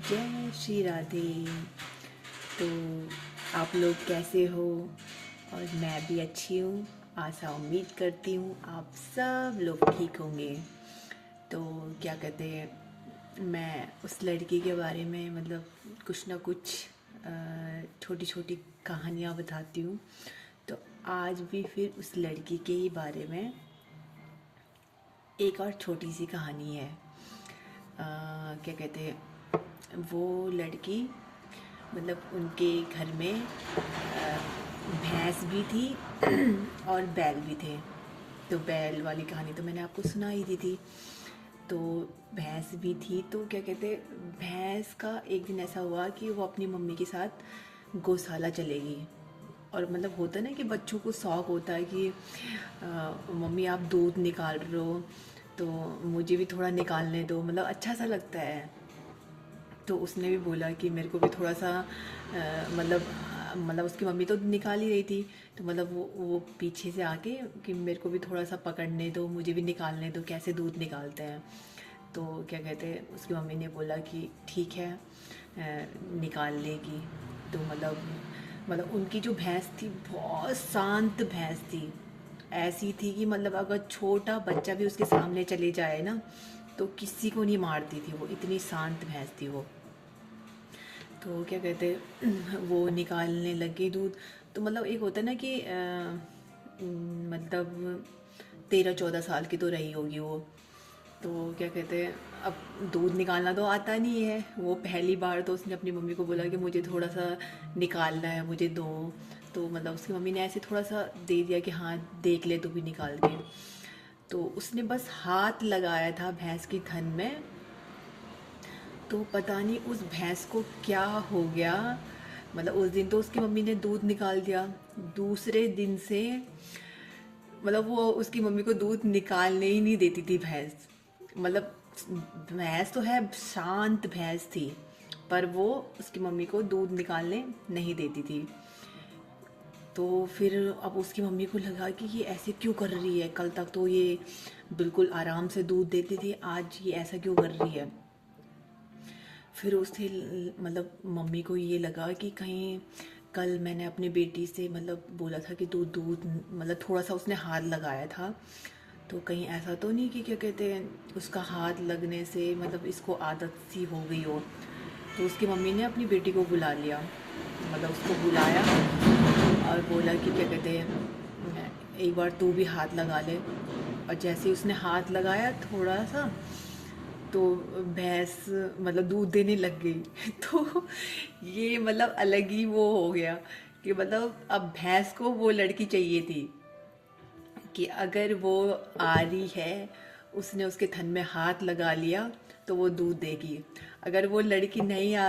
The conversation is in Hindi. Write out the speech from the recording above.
जय श्री राधे। तो आप लोग कैसे हो? और मैं भी अच्छी हूँ। आशा उम्मीद करती हूँ आप सब लोग ठीक होंगे। तो क्या कहते हैं, मैं उस लड़की के बारे में मतलब कुछ ना कुछ छोटी छोटी कहानियाँ बताती हूँ। तो आज भी फिर उस लड़की के ही बारे में एक और छोटी सी कहानी है। क्या कहते हैं, वो लड़की मतलब उनके घर में भैंस भी थी और बैल भी थे। तो बैल वाली कहानी तो मैंने आपको सुना ही दी थी। तो भैंस भी थी, तो क्या कहते, भैंस का एक दिन ऐसा हुआ कि वो अपनी मम्मी के साथ गौशाला चलेगी। और मतलब होता है ना कि बच्चों को शौक़ होता है कि मम्मी आप दूध निकाल रहे हो तो मुझे भी थोड़ा निकालने दो, मतलब अच्छा सा लगता है। तो उसने भी बोला कि मेरे को भी थोड़ा सा मतलब उसकी मम्मी तो निकाल ही रही थी, तो मतलब वो पीछे से आके कि मेरे को भी थोड़ा सा पकड़ने दो, मुझे भी निकालने दो कैसे दूध निकालते हैं। तो क्या कहते हैं, उसकी मम्मी ने बोला कि ठीक है, निकाल लेगी। तो मतलब उनकी जो भैंस थी बहुत शांत भैंस थी। ऐसी थी कि मतलब अगर छोटा बच्चा भी उसके सामने चले जाए ना तो किसी को नहीं मारती थी, वो इतनी शांत भैंस थी वो। तो क्या कहते वो निकालने लगी दूध। तो मतलब एक होता है ना कि मतलब 13-14 साल की तो रही होगी वो। तो क्या कहते हैं, अब दूध निकालना तो आता नहीं है, वो पहली बार तो उसने अपनी मम्मी को बोला कि मुझे थोड़ा सा निकालना है, मुझे दो। तो मतलब उसकी मम्मी ने ऐसे थोड़ा सा दे दिया कि हाँ देख ले तू भी निकाल के। तो उसने बस हाथ लगाया था भैंस की थन में, तो पता नहीं उस भैंस को क्या हो गया। मतलब उस दिन तो उसकी मम्मी ने दूध निकाल दिया, दूसरे दिन से मतलब वो उसकी मम्मी को दूध निकालने ही नहीं देती थी भैंस। मतलब भैंस तो है, शांत भैंस थी, पर वो उसकी मम्मी को दूध निकालने नहीं देती थी। तो फिर अब उसकी मम्मी को लगा कि ये ऐसे क्यों कर रही है, कल तक तो ये बिल्कुल आराम से दूध देती थी, आज ये ऐसा क्यों कर रही है। फिर उससे मतलब मम्मी को ये लगा कि कहीं कल मैंने अपनी बेटी से मतलब बोला था कि दूध दूध मतलब थोड़ा सा उसने हाथ लगाया था, तो कहीं ऐसा तो नहीं कि क्या कहते हैं उसका हाथ लगने से मतलब इसको आदत सी हो गई हो। तो उसकी मम्मी ने अपनी बेटी को बुला लिया, मतलब उसको बुलाया और बोला कि क्या कहते हैं एक बार तू भी हाथ लगा ले। और जैसे ही उसने हाथ लगाया थोड़ा सा, तो भैंस मतलब दूध देने लग गई तो ये मतलब अलग ही वो हो गया कि मतलब अब भैंस को वो लड़की चाहिए थी कि अगर वो आ रही है, उसने उसके थन में हाथ लगा लिया तो वो दूध देगी। अगर वो लड़की नहीं आ